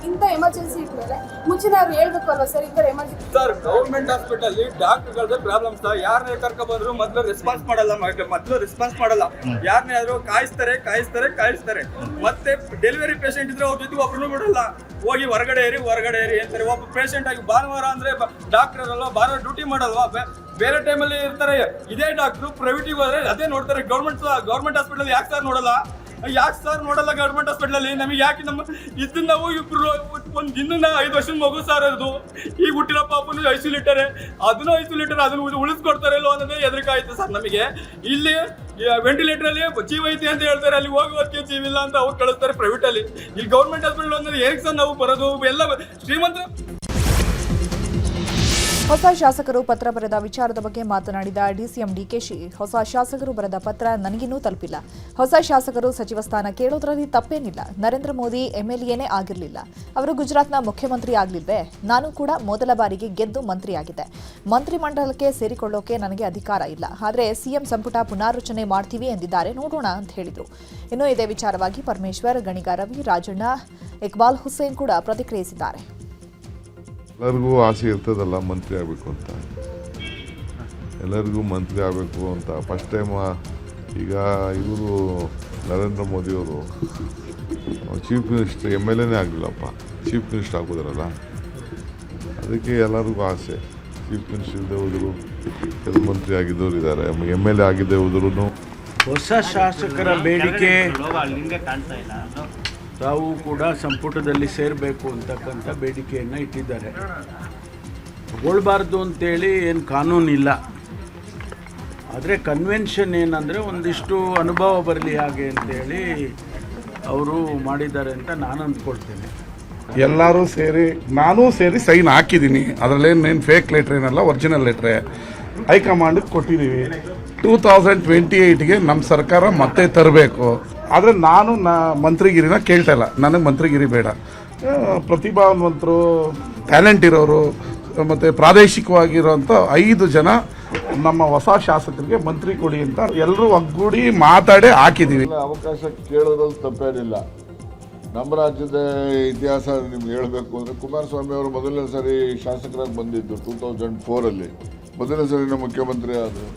[SPEAKER 11] ಇಂಥ ಎಮರ್ಜೆನ್ಸಿ ಇದ್ಮೇಲೆ ಮುಂಚೆನೇ ಅವ್ರು ಹೇಳ್ಬೇಕು ಅಲ್ವಾ ಸರ್, ಈ ಥರ ಎಮರ್ಜೆನ್ಸಿ.
[SPEAKER 5] ಸರ್, ಗೌರ್ಮೆಂಟ್ ಹಾಸ್ಪಿಟಲ್ ಡಾಕ್ಟರ್ಗಳದ್ದು ಪ್ರಾಬ್ಲಮ್ ಸರ್. ಯಾರನ್ನೇ ಕರ್ಕೊ ಬಂದ್ರು ಮೊದಲು ರೆಸ್ಪಾನ್ಸ್ ಮಾಡಲ್ಲ. ಯಾರನ್ನೇ ಆದ್ರೂ ಕಾಯಿಸ್ತಾರೆ. ಮತ್ತೆ ಡೆಲಿವರಿ ಪೇಷಂಟ್ ಇದ್ರೆ ಅವ್ರ ಜೊತೆ ಒಬ್ಬರು ಬಿಡಲ್ಲ. ಹೋಗಿ ಹೊರಗಡೆ ಏರಿ ಅಂತಾರೆ. ಒಬ್ಬ ಪೇಷಂಟ್ ಆಗಿ ಭಾನುವಾರ ಅಂದ್ರೆ ಡಾಕ್ಟರ್ ಅಲ್ವಾ, ಭಾನುವಾರ ಡ್ಯೂಟಿ ಮಾಡಲ್ವಾ, ಬೇರೆ ಟೈಮಲ್ಲಿ ಇರ್ತಾರೆ. ಇದೇ ಡಾಕ್ಟ್ರು ಪ್ರೈವೇಟಿಗೆ ಹೋದ್ರೆ ಅದೇ ನೋಡ್ತಾರೆ. ಗೌರ್ಮೆಂಟ್ ಹಾಸ್ಪಿಟಲ್ ಯಾಕೆ ಸರ್ ನೋಡಲ್ಲ ಗೌರ್ಮೆಂಟ್ ಹಾಸ್ಪಿಟಲ್? ನಮಗೆ ಯಾಕೆ ಇದನ್ನ ನಾವು ಇಬ್ರು ಒಂದು ದಿನ 5 ವರ್ಷದ ಮಗು ಸರ್ ಅದು. ಈಗ ಹುಟ್ಟಿರೋ ಪಾಪನು ಐಸೋಲೇಟರ್, ಅದನ್ನು ಉಳಿಸ್ಕೊಡ್ತಾರೆ ಇಲ್ಲೋ ಅನ್ನೋದೇ ಹೆದರಿಕೆ ಆಯ್ತು ಸರ್ ನಮಗೆ. ಇಲ್ಲಿ ವೆಂಟಿಲೇಟರ್ ಅಲ್ಲಿ ಜೀವ ಐತಿ ಅಂತ ಹೇಳ್ತಾರೆ, ಅಲ್ಲಿ ಹೋಗೋದಕ್ಕೆ ಜೀವ ಇಲ್ಲ ಅಂತ ಅವ್ರು ಕಳಿಸ್ತಾರೆ ಪ್ರೈವೇಟ್ ಅಲ್ಲಿ. ಇಲ್ಲಿ ಗೌರ್ಮೆಂಟ್ ಹಾಸ್ಪಿಟಲ್ ಅಂದ್ರೆ ಏನಕ್ಕೆ ಸರ್ ನಾವು ಬರೋದು? ಎಲ್ಲ ಶ್ರೀಮಂತ.
[SPEAKER 1] ಹೊಸ ಶಾಸಕರು ಪತ್ರ ಬರೆದ ವಿಚಾರದ ಬಗ್ಗೆ ಮಾತನಾಡಿದ ಡಿಸಿಎಂ ಡಿಕೆಶಿ, ಹೊಸ ಶಾಸಕರು ಬರೆದ ಪತ್ರ ನನಗಿನ್ನೂ ತಲುಪಿಲ್ಲ. ಹೊಸ ಶಾಸಕರು ಸಚಿವ ಸ್ಥಾನ ಕೇಳೋದ್ರಲ್ಲಿ ತಪ್ಪೇನಿಲ್ಲ. ನರೇಂದ್ರ ಮೋದಿ ಎಂಎಲ್ಎನೇ ಆಗಿರಲಿಲ್ಲ, ಅವರು ಗುಜರಾತ್ನ ಮುಖ್ಯಮಂತ್ರಿ ಆಗಲಿಲ್ವೇ? ನಾನು ಕೂಡ ಮೊದಲ ಬಾರಿಗೆ ಗೆದ್ದು ಮಂತ್ರಿಯಾಗಿದ್ದೆ. ಮಂತ್ರಿಮಂಡಲಕ್ಕೆ ಸೇರಿಕೊಳ್ಳೋಕೆ ನನಗೆ ಅಧಿಕಾರ ಇಲ್ಲ, ಆದರೆ ಸಿಎಂ ಸಂಪುಟ ಪುನಾರಚನೆ ಮಾಡ್ತೀವಿ ಎಂದಿದ್ದಾರೆ, ನೋಡೋಣ ಅಂತ ಹೇಳಿದರು. ಇನ್ನು ಇದೇ ವಿಚಾರವಾಗಿ ಪರಮೇಶ್ವರ್, ಗಣಿಗ ರವಿ, ರಾಜಣ್ಣ, ಇಕ್ಬಾಲ್ ಹುಸೇನ್ ಕೂಡ ಪ್ರತಿಕ್ರಿಯಿಸಿದ್ದಾರೆ.
[SPEAKER 4] ಎಲ್ಲರಿಗೂ ಆಸೆ ಇರ್ತದಲ್ಲ ಮಂತ್ರಿ ಆಗಬೇಕು ಅಂತ, ಎಲ್ಲರಿಗೂ ಮಂತ್ರಿ ಆಗಬೇಕು ಅಂತ. ಫಸ್ಟ್ ಟೈಮ್ ಈಗ ಇವರು ನರೇಂದ್ರ ಮೋದಿಯವರು ಚೀಫ್ ಮಿನಿಸ್ಟರ್ MLAನೇ ಆಗಲಿಲ್ಲಪ್ಪ, ಚೀಫ್ ಮಿನಿಸ್ಟರ್ ಆಗೋದ್ರಲ್ಲ, ಅದಕ್ಕೆ ಎಲ್ಲರಿಗೂ ಆಸೆ. ಚೀಫ್ ಮಿನಿಸ್ಟರ್ ಇಲ್ಲದೆ ಹೋದ್ರು, ಕೆಲವು ಮಂತ್ರಿ ಆಗಿದ್ದವರು ಇದ್ದಾರೆ, MLA ಆಗಿದ್ದೇ ಹೋದ್ರು.
[SPEAKER 12] ಹೊಸ ಶಾಸಕರ ಬೇಡಿಕೆ ತಾವು ಕೂಡ ಸಂಪುಟದಲ್ಲಿ ಸೇರಬೇಕು ಅಂತಕ್ಕಂಥ ಬೇಡಿಕೆಯನ್ನು ಇಟ್ಟಿದ್ದಾರೆ. ತಗೊಳ್ಬಾರ್ದು ಅಂತೇಳಿ ಏನು ಕಾನೂನಿಲ್ಲ, ಆದರೆ ಕನ್ವೆನ್ಷನ್ ಏನಂದರೆ ಒಂದಿಷ್ಟು ಅನುಭವ ಬರಲಿ ಹಾಗೆ ಅಂತೇಳಿ ಅವರು ಮಾಡಿದ್ದಾರೆ ಅಂತ ನಾನು ಅಂದ್ಕೊಳ್ತೇನೆ.
[SPEAKER 13] ಎಲ್ಲರೂ ಸೇರಿ, ನಾನೂ ಸೇರಿ ಸೈನ್ ಹಾಕಿದ್ದೀನಿ. ಅದರಲ್ಲೇನು ಫೇಕ್ ಲೆಟ್ರ್ ಏನಲ್ಲ, ಒರಿಜಿನಲ್ ಲೆಟ್ರೇ ಹೈಕಮಾಂಡಿಗೆ ಕೊಟ್ಟಿದ್ದೀವಿ. 2028ಗೆ ನಮ್ಮ ಸರ್ಕಾರ ಮತ್ತೆ ತರಬೇಕು. ಆದರೆ ನಾನು ಮಂತ್ರಿಗಿರಿನ ಕೇಳ್ತಾ ಇಲ್ಲ, ನನಗೆ ಮಂತ್ರಿಗಿರಿ ಬೇಡ. ಪ್ರತಿಭಾವಂತರು, ಟ್ಯಾಲೆಂಟ್ ಇರೋರು ಮತ್ತು ಪ್ರಾದೇಶಿಕವಾಗಿರೋಂಥ 5 ಜನ ನಮ್ಮ ಹೊಸ ಶಾಸಕರಿಗೆ ಮಂತ್ರಿ ಕೊಡಿ ಅಂತ ಎಲ್ಲರೂ ಒಗ್ಗೂಡಿ ಮಾತಾಡಿ ಹಾಕಿದ್ದೀವಿ.
[SPEAKER 4] ಅವಕಾಶ ಕೇಳೋದ್ರಲ್ಲಿ ತಪ್ಪೇನಿಲ್ಲ. ನಮ್ಮ ರಾಜ್ಯದ ಇತಿಹಾಸ ನಿಮ್ಗೆ ಹೇಳಬೇಕು ಅಂದರೆ, ಕುಮಾರಸ್ವಾಮಿ ಅವರು ಮೊದಲನೇ ಸರಿ ಶಾಸಕರಾಗಿ ಬಂದಿದ್ದು 2004ಅಲ್ಲಿ, ಮೊದಲನೇ ಸರಿ ಮುಖ್ಯಮಂತ್ರಿ ಆದರು.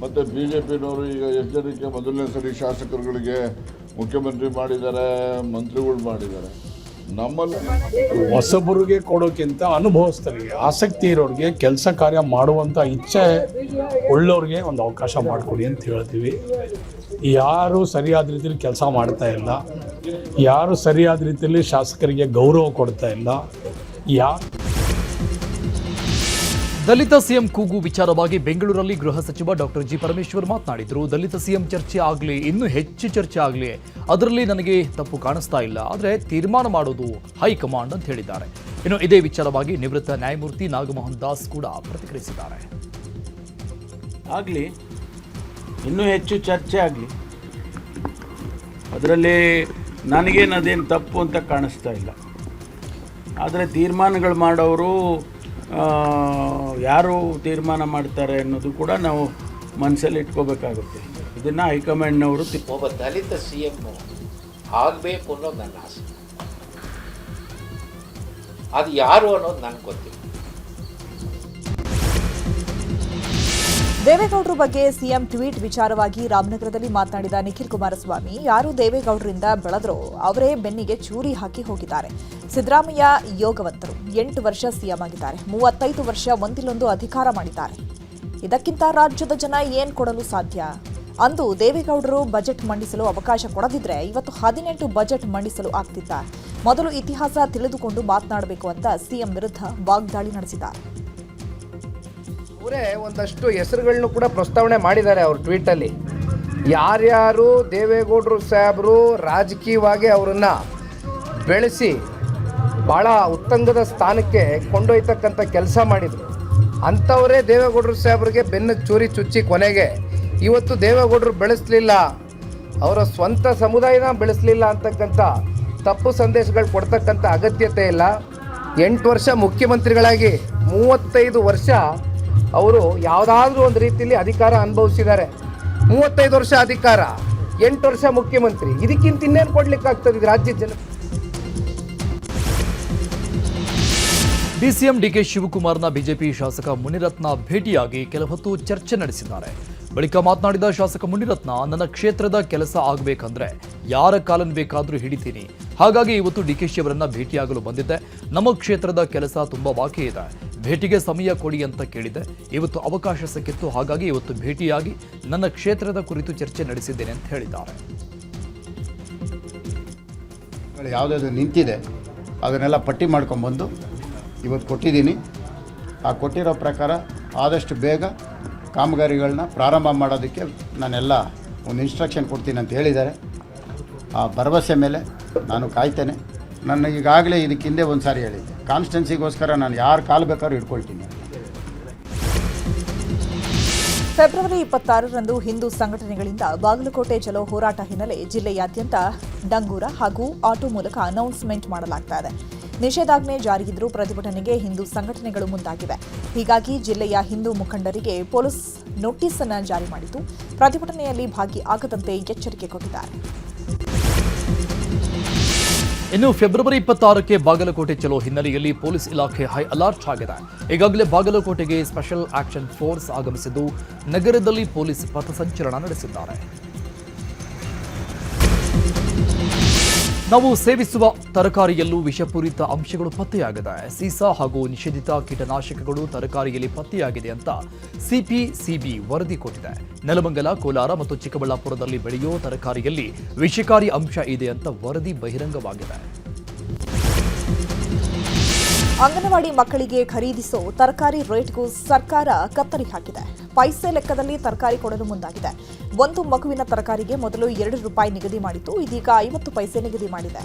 [SPEAKER 4] ಮತ್ತು BJPನವರು ಈಗ ಎಷ್ಟು ಜನಕ್ಕೆ ಮೊದಲನೇ ಸರಿ ಶಾಸಕರುಗಳಿಗೆ ಮುಖ್ಯಮಂತ್ರಿ ಮಾಡಿದ್ದಾರೆ, ಮಂತ್ರಿಗಳು ಮಾಡಿದ್ದಾರೆ. ನಮ್ಮಲ್ಲಿ
[SPEAKER 5] ಹೊಸಬರಿಗೆ ಕೊಡೋಕ್ಕಿಂತ ಅನುಭವಸ್ಥರಿಗೆ, ಆಸಕ್ತಿ ಇರೋರಿಗೆ, ಕೆಲಸ ಕಾರ್ಯ ಮಾಡುವಂಥ ಇಚ್ಛೆ ಉಳ್ಳೋರಿಗೆ ಒಂದು ಅವಕಾಶ ಮಾಡಿಕೊಡಿ ಅಂತ ಹೇಳ್ತೀವಿ. ಯಾರು ಸರಿಯಾದ ರೀತಿಯಲ್ಲಿ ಕೆಲಸ ಮಾಡ್ತಾ ಇಲ್ಲ, ಯಾರು ಸರಿಯಾದ ರೀತಿಯಲ್ಲಿ ಶಾಸಕರಿಗೆ ಗೌರವ ಕೊಡ್ತಾ ಇಲ್ಲ.
[SPEAKER 3] ದಲಿತ ಸಿಎಂ ಕೂಗು ವಿಚಾರವಾಗಿ ಬೆಂಗಳೂರಲ್ಲಿ ಗೃಹ ಸಚಿವ ಡಾಕ್ಟರ್ ಜಿ ಪರಮೇಶ್ವರ್ ಮಾತನಾಡಿದರು. ದಲಿತ ಸಿಎಂ ಚರ್ಚೆ ಆಗಲಿ, ಇನ್ನೂ ಹೆಚ್ಚು ಚರ್ಚೆ ಆಗಲಿ, ಅದರಲ್ಲಿ ನನಗೆ ತಪ್ಪು ಕಾಣಿಸ್ತಾ ಇಲ್ಲ, ಆದರೆ ತೀರ್ಮಾನ ಮಾಡೋದು ಹೈಕಮಾಂಡ್ ಅಂತ ಹೇಳಿದ್ದಾರೆ. ಇನ್ನು ಇದೇ ವಿಚಾರವಾಗಿ ನಿವೃತ್ತ ನ್ಯಾಯಮೂರ್ತಿ ನಾಗಮೋಹನ್ ದಾಸ್ ಕೂಡ ಪ್ರತಿಕ್ರಿಯಿಸಿದ್ದಾರೆ.
[SPEAKER 12] ಆಗಲಿ, ಇನ್ನೂ ಹೆಚ್ಚು ಚರ್ಚೆ ಆಗಲಿ, ಅದರಲ್ಲಿ ನನಗೇನು ಅದೇನು ತಪ್ಪು ಅಂತ ಕಾಣಿಸ್ತಾ ಇಲ್ಲ. ಆದರೆ ತೀರ್ಮಾನಗಳು ಮಾಡೋರು ಯಾರು ತೀರ್ಮಾನ ಮಾಡ್ತಾರೆ ಅನ್ನೋದು ಕೂಡ ನಾವು ಮನಸ್ಸಲ್ಲಿ ಇಟ್ಕೋಬೇಕಾಗುತ್ತೆ. ಇದನ್ನು ಹೈಕಮಾಂಡ್ನವರು
[SPEAKER 14] ಒಬ್ಬ ದಲಿತ CM ಆಗಬೇಕು ಅನ್ನೋದು ನನ್ನ ಆಸೆ. ಅದು ಯಾರು ಅನ್ನೋದು ನನಗೆ ಗೊತ್ತಿಲ್ಲ.
[SPEAKER 1] ದೇವೇಗೌಡರ ಬಗ್ಗೆ ಸಿಎಂ ಟ್ವೀಟ್ ವಿಚಾರವಾಗಿ ರಾಮನಗರದಲ್ಲಿ ಮಾತನಾಡಿದ ನಿಖಿಲ್ ಕುಮಾರಸ್ವಾಮಿ, ಯಾರು ದೇವೇಗೌಡರಿಂದ ಬೆಳೆದ್ರೋ ಅವರೇ ಬೆನ್ನಿಗೆ ಚೂರಿ ಹಾಕಿ ಹೋಗಿದ್ದಾರೆ. ಸಿದ್ದರಾಮಯ್ಯ ಯೋಗವಂತರು, 8 ವರ್ಷ ಸಿಎಂ ಆಗಿದ್ದಾರೆ, 35 ವರ್ಷ ಒಂದಿಲ್ಲೊಂದು ಅಧಿಕಾರ ಮಾಡಿದ್ದಾರೆ. ಇದಕ್ಕಿಂತ ರಾಜ್ಯದ ಜನ ಏನ್ ಕೊಡಲು ಸಾಧ್ಯ? ಅಂದು ದೇವೇಗೌಡರು ಬಜೆಟ್ ಮಂಡಿಸಲು ಅವಕಾಶ ಕೊಡದಿದ್ರೆ ಇವತ್ತು 18 ಬಜೆಟ್ ಮಂಡಿಸಲು ಆಗ್ತಿದ್ದ. ಮೊದಲು ಇತಿಹಾಸ ತಿಳಿದುಕೊಂಡು ಮಾತನಾಡಬೇಕು ಅಂತ ಸಿಎಂ ವಿರುದ್ಧ ವಾಗ್ದಾಳಿ ನಡೆಸಿದ್ದಾರೆ.
[SPEAKER 15] ಅವರೇ ಒಂದಷ್ಟು ಹೆಸರುಗಳನ್ನು ಕೂಡ ಪ್ರಸ್ತಾವನೆ ಮಾಡಿದ್ದಾರೆ ಅವ್ರ ಟ್ವೀಟಲ್ಲಿ. ಯಾರ್ಯಾರು ದೇವೇಗೌಡರು ಸಾಹೇಬರು ರಾಜಕೀಯವಾಗಿ ಅವರನ್ನು ಬೆಳೆಸಿ ಭಾಳ ಉತ್ತುಂಗದ ಸ್ಥಾನಕ್ಕೆ ಕೊಂಡೊಯ್ತಕ್ಕಂಥ ಕೆಲಸ ಮಾಡಿದರು, ಅಂಥವರೇ ದೇವೇಗೌಡರು ಸಾಹೇಬ್ರಿಗೆ ಬೆನ್ನು ಚುಚ್ಚಿ ಕೊನೆಗೆ ಇವತ್ತು ದೇವೇಗೌಡರು ಬೆಳೆಸಲಿಲ್ಲ, ಅವರ ಸ್ವಂತ ಸಮುದಾಯನ ಬೆಳೆಸಲಿಲ್ಲ ಅಂತಕ್ಕಂಥ ತಪ್ಪು ಸಂದೇಶಗಳು ಕೊಡ್ತಕ್ಕಂಥ ಅಗತ್ಯತೆ ಇಲ್ಲ. 8 ವರ್ಷ ಮುಖ್ಯಮಂತ್ರಿಗಳಾಗಿ 35 ವರ್ಷ ಅವರು ಯಾವುದಾದ್ರೂ ಒಂದು ರೀತಿಯಲ್ಲಿ ಅಧಿಕಾರ ಅನುಭವಿಸಿದ್ದಾರೆ. 35 ವರ್ಷ ಅಧಿಕಾರ, 8 ವರ್ಷ ಮುಖ್ಯಮಂತ್ರಿ, ಇದಕ್ಕಿಂತ ಇನ್ನೇನು ಕೊಡ್ಲಿಕ್ಕಾಗ್ತದೆ ರಾಜ್ಯದ ಜನ?
[SPEAKER 3] ಡಿಸಿಎಂ ಡಿಕೆ ಶಿವಕುಮಾರ್ನ ಬಿಜೆಪಿ ಶಾಸಕ ಮುನಿರತ್ನ ಭೇಟಿಯಾಗಿ ಕೆಲ ಹೊತ್ತು ಚರ್ಚೆ ನಡೆಸಿದ್ದಾರೆ. ಬಳಿಕ ಮಾತನಾಡಿದ ಶಾಸಕ ಮುನಿರತ್ನ, ನನ್ನ ಕ್ಷೇತ್ರದ ಕೆಲಸ ಆಗಬೇಕಂದ್ರೆ ಯಾರ ಕಾಲನ್ನು ಬೇಕಾದರೂ ಹಿಡಿತೀನಿ, ಹಾಗಾಗಿ ಇವತ್ತು ಡಿಕೆಶಿ ಅವರನ್ನ ಭೇಟಿಯಾಗಲು ಬಂದಿದ್ದೆ. ನಮ್ಮ ಕ್ಷೇತ್ರದ ಕೆಲಸ ತುಂಬಾ ಬಾಕಿ ಇದೆ, ಭೇಟಿಗೆ ಸಮಯ ಕೊಡಿ ಅಂತ ಕೇಳಿದ್ದೆ. ಇವತ್ತು ಅವಕಾಶ ಸಿಕ್ಕಿತ್ತು, ಹಾಗಾಗಿ ಇವತ್ತು ಭೇಟಿಯಾಗಿ ನನ್ನ ಕ್ಷೇತ್ರದ ಕುರಿತು ಚರ್ಚೆ ನಡೆಸಿದ್ದೇನೆ ಅಂತ ಹೇಳಿದ್ದಾರೆ.
[SPEAKER 16] ಯಾವುದಾದ್ರು ನಿಂತಿದೆ ಅದನ್ನೆಲ್ಲ ಪಟ್ಟಿ ಮಾಡ್ಕೊಂಡ್ಬಂದು ಇವತ್ತು ಕೊಟ್ಟಿದ್ದೀನಿ. ಆ ಕೊಟ್ಟಿರೋ ಪ್ರಕಾರ ಆದಷ್ಟು ಬೇಗ ಕಾಮಗಾರಿಗಳನ್ನ ಪ್ರಾರಂಭ ಮಾಡೋದಕ್ಕೆ ನಾನೆಲ್ಲ ಒಂದು ಇನ್ಸ್ಟ್ರಕ್ಷನ್ ಕೊಡ್ತೀನಿ ಅಂತ ಹೇಳಿದ್ದಾರೆ. ಆ ಭರವಸೆ ಮೇಲೆ ನಾನು ಕಾಯ್ತೇನೆ. ನನ್ನ ಈಗಾಗಲೇ ಇದಕ್ಕೆ ಹಿಂದೆ ಒಂದು ಸಾರಿ ಹೇಳಿದ್ದೆ, ಕಾನ್ಸ್ಟೆನ್ಸಿಗೋಸ್ಕರ ನಾನು ಯಾರು ಕಾಲು ಬೇಕಾದ್ರೂ ಇಟ್ಕೊಳ್ತೀನಿ.
[SPEAKER 1] ಫೆಬ್ರವರಿ 26ರಂದು ಹಿಂದೂ ಸಂಘಟನೆಗಳಿಂದ ಬಾಗಲಕೋಟೆ ಚಲೋ ಹೋರಾಟ ಹಿನ್ನೆಲೆ ಜಿಲ್ಲೆಯಾದ್ಯಂತ ಡಂಗೂರ ಹಾಗೂ ಆಟೋ ಮೂಲಕ ಅನೌನ್ಸ್ಮೆಂಟ್ ಮಾಡಲಾಗ್ತಾ ಇದೆ. ನಿಷೇಧಾಜ್ಞೆ ಜಾರಿಯಿದ್ದರೂ ಪ್ರತಿಭಟನೆಗೆ ಹಿಂದೂ ಸಂಘಟನೆಗಳು ಮುಂದಾಗಿವೆ. ಹೀಗಾಗಿ ಜಿಲ್ಲೆಯ ಹಿಂದೂ ಮುಖಂಡರಿಗೆ ಪೊಲೀಸ್ ನೋಟಿಸ್ ಅನ್ನು ಜಾರಿ ಮಾಡಿದ್ದು, ಪ್ರತಿಭಟನೆಯಲ್ಲಿ ಭಾಗಿಯಾಗದಂತೆ ಎಚ್ಚರಿಕೆ ಕೊಟ್ಟಿದ್ದಾರೆ.
[SPEAKER 3] ಇನ್ನು ಫೆಬ್ರವರಿ 26ಕ್ಕೆ ಬಾಗಲಕೋಟೆ ಚಲೋ ಹಿನ್ನೆಲೆಯಲ್ಲಿ ಪೊಲೀಸ್ ಇಲಾಖೆ ಹೈ ಅಲರ್ಟ್ ಆಗಿದೆ. ಈಗಾಗಲೇ ಬಾಗಲಕೋಟೆಗೆ ಸ್ಪೆಷಲ್ ಆಕ್ಷನ್ ಫೋರ್ಸ್ ಆಗಮಿಸಿದ್ದು ನಗರದಲ್ಲಿ ಪೊಲೀಸ್ ಪಥಸಂಚಲನ ನಡೆಸಿದ್ದಾರೆ. ನಾವು ಸೇವಿಸುವ ತರಕಾರಿಯಲ್ಲೂ ವಿಷಪೂರಿತ ಅಂಶಗಳು ಪತ್ತೆಯಾಗಿದೆ. ಸೀಸ ಹಾಗೂ ನಿಷೇಧಿತ ಕೀಟನಾಶಕಗಳು ತರಕಾರಿಯಲ್ಲಿ ಪತ್ತೆಯಾಗಿದೆ ಅಂತ ಸಿಪಿಸಿಬಿ ವರದಿ ಕೊಟ್ಟಿದೆ. ನೆಲಮಂಗಲ, ಕೋಲಾರ ಮತ್ತು ಚಿಕ್ಕಬಳ್ಳಾಪುರದಲ್ಲಿ ಬೆಳೆಯೋ ತರಕಾರಿಯಲ್ಲಿ ವಿಷಕಾರಿ ಅಂಶ ಇದೆ ಅಂತ ವರದಿ ಬಹಿರಂಗವಾಗಿದೆ.
[SPEAKER 1] ಅಂಗನವಾಡಿ ಮಕ್ಕಳಿಗೆ ಖರೀದಿಸೋ ತರಕಾರಿ ರೇಟ್ಗೂ ಸರ್ಕಾರ ಕತ್ತರಿ ಹಾಕಿದೆ. ಪೈಸೆ ಲೆಕ್ಕದಲ್ಲಿ ತರಕಾರಿ ಕೊಡಲು ಮುಂದಾಗಿದೆ. ಒಂದು ಮಗುವಿನ ತರಕಾರಿಗೆ ಮೊದಲು 2 ರೂಪಾಯಿ ನಿಗದಿ ಮಾಡಿತ್ತು, ಇದೀಗ 50 ಪೈಸೆ ನಿಗದಿ ಮಾಡಿದೆ.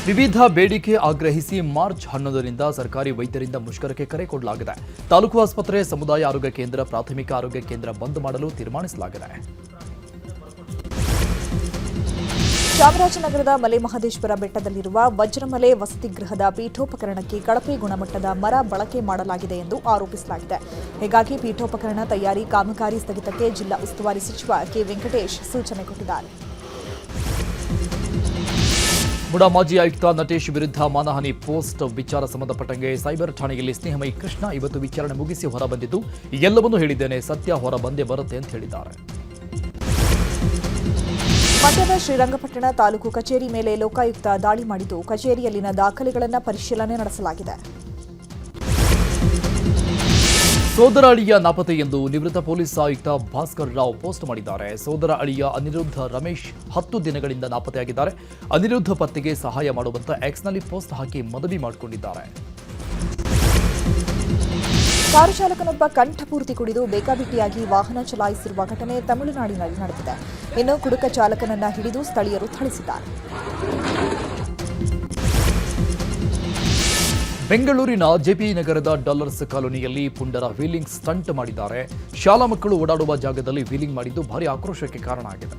[SPEAKER 3] ವಿವಿಧ ಬೇಡಿಕೆ ಆಗ್ರಹಿಸಿ ಮಾರ್ಚ್ 11ರಿಂದ ಸರ್ಕಾರಿ ವೈದ್ಯರಿಂದ ಮುಷ್ಕರಕ್ಕೆ ಕರೆ ಕೊಡಲಾಗಿದೆ. ತಾಲೂಕು ಆಸ್ಪತ್ರೆ, ಸಮುದಾಯ ಆರೋಗ್ಯ ಕೇಂದ್ರ, ಪ್ರಾಥಮಿಕ ಆರೋಗ್ಯ ಕೇಂದ್ರ ಬಂದ್ ಮಾಡಲು ತೀರ್ಮಾನಿಸಲಾಗಿದೆ.
[SPEAKER 1] ಚಾಮರಾಜನಗರದ ಮಲೆಮಹದೇಶ್ವರ ಬೆಟ್ಟದಲ್ಲಿರುವ ವಜ್ರಮಲೆ ವಸತಿ ಗೃಹದ ಪೀಠೋಪಕರಣಕ್ಕೆ ಕಳಪೆ ಗುಣಮಟ್ಟದ ಮರ ಬಳಕೆ ಮಾಡಲಾಗಿದೆ ಎಂದು ಆರೋಪಿಸಲಾಗಿದೆ. ಹೀಗಾಗಿ ಪೀಠೋಪಕರಣ ತಯಾರಿ ಕಾಮಗಾರಿ ಸ್ಥಗಿತಕ್ಕೆ ಜಿಲ್ಲಾ ಉಸ್ತುವಾರಿ ಸಚಿವ ಕೆ ವೆಂಕಟೇಶ್ ಸೂಚನೆ ಕೊಟ್ಟಿದ್ದಾರೆ.
[SPEAKER 3] ಮುಡಾ ಮಾಜಿ ಆಯುಕ್ತ ನಟೇಶ್ ವಿರುದ್ಧ ಮಾನಹಾನಿ ಪೋಸ್ಟ್ ವಿಚಾರ ಸಂಬಂಧಪಟ್ಟಂಗೆ ಸೈಬರ್ ಠಾಣೆಯಲ್ಲಿ ಸ್ನೇಹಮಯಿ ಕೃಷ್ಣ ಇವತ್ತು ವಿಚಾರಣೆ ಮುಗಿಸಿ ಹೊರಬಂದಿದ್ದು, ಎಲ್ಲವನ್ನೂ ಹೇಳಿದ್ದೇನೆ, ಸತ್ಯ ಹೊರ ಬಂದೇ ಬರುತ್ತೆ ಅಂತ ಹೇಳಿದ್ದಾರೆ.
[SPEAKER 1] ಮಂಡ್ಯದ ಶ್ರೀರಂಗಪಟ್ಟಣ ತಾಲೂಕು ಕಚೇರಿ ಮೇಲೆ ಲೋಕಾಯುಕ್ತ ದಾಳಿ ಮಾಡಿದ್ದು, ಕಚೇರಿಯಲ್ಲಿನ ದಾಖಲೆಗಳನ್ನು ಪರಿಶೀಲನೆ ನಡೆಸಲಾಗಿದೆ.
[SPEAKER 3] ಸೋದರ ಅಳಿಯ ನಾಪತ್ತೆ ಎಂದು ನಿವೃತ್ತ ಪೊಲೀಸ್ ಆಯುಕ್ತ ಭಾಸ್ಕರ್ ರಾವ್ ಪೋಸ್ಟ್ ಮಾಡಿದ್ದಾರೆ. ಸೋದರ ಅಳಿಯ ಅನಿರುದ್ಧ ರಮೇಶ್ 10 ದಿನಗಳಿಂದ ನಾಪತ್ತೆಯಾಗಿದ್ದಾರೆ. ಅನಿರುದ್ಧ ಪತ್ತೆಗೆ ಸಹಾಯ ಮಾಡುವಂತ ಎಕ್ಸ್ನಲ್ಲಿ ಪೋಸ್ಟ್ ಹಾಕಿ ಮನವಿ ಮಾಡಿಕೊಂಡಿದ್ದಾರೆ.
[SPEAKER 1] ಕಾರು ಚಾಲಕನೊಬ್ಬ ಕಂಠಪೂರ್ತಿ ಕುಡಿದು ಬೇಕಾಬಿಟ್ಟಿಯಾಗಿ ವಾಹನ ಚಲಾಯಿಸಿರುವ ಘಟನೆ ತಮಿಳುನಾಡಿನಲ್ಲಿ ನಡೆದಿದೆ. ಇನ್ನು ಕುಡುಕ ಚಾಲಕನನ್ನ ಹಿಡಿದು ಸ್ಥಳೀಯರು ಥಳಿಸಿದ್ದಾರೆ.
[SPEAKER 3] ಬೆಂಗಳೂರಿನ ಜೆಪಿ ನಗರದ ಡಾಲರ್ಸ್ ಕಾಲೋನಿಯಲ್ಲಿ ಪುಂಡರ ವೀಲಿಂಗ್ ಸ್ಟಂಟ್ ಮಾಡಿದ್ದಾರೆ. ಶಾಲಾ ಮಕ್ಕಳು ಓಡಾಡುವ ಜಾಗದಲ್ಲಿ ವೀಲಿಂಗ್ ಮಾಡಿದ್ದು ಭಾರಿ ಆಕ್ರೋಶಕ್ಕೆ ಕಾರಣ ಆಗಿದೆ.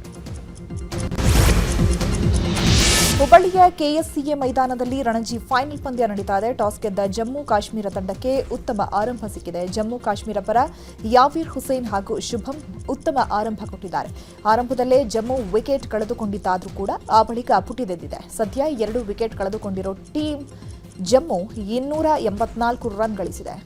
[SPEAKER 1] ಹುಬ್ಬಳ್ಳಿಯ ಕೆಎಸ್ಸಿಎ ಮೈದಾನದಲ್ಲಿ ರಣಜಿ ಫೈನಲ್ ಪಂದ್ಯ ನಡೀತಾ ಇದೆ. ಟಾಸ್ ಗೆದ್ದ ಜಮ್ಮು ಕಾಶ್ಮೀರ ತಂಡಕ್ಕೆ ಉತ್ತಮ ಆರಂಭ ಸಿಕ್ಕಿದೆ. ಜಮ್ಮು ಕಾಶ್ಮೀರ ಪರ ಯಾವೀರ್ ಹುಸೇನ್ ಹಾಗೂ ಶುಭಂ ಉತ್ತಮ ಆರಂಭ ಕೊಟ್ಟಿದ್ದಾರೆ. ಆರಂಭದಲ್ಲೇ ಜಮ್ಮು ವಿಕೆಟ್ ಕಳೆದುಕೊಂಡಿದ್ದಾದರೂ ಕೂಡ ಆ ಬಳಿಕ ಪುಟಿದೆದ್ದಿದೆ. ಸದ್ಯ 2 ವಿಕೆಟ್ ಕಳೆದುಕೊಂಡಿರೋ ಟೀಮ್ ಜಮ್ಮು 284 ರನ್ ಗಳಿಸಿದೆ.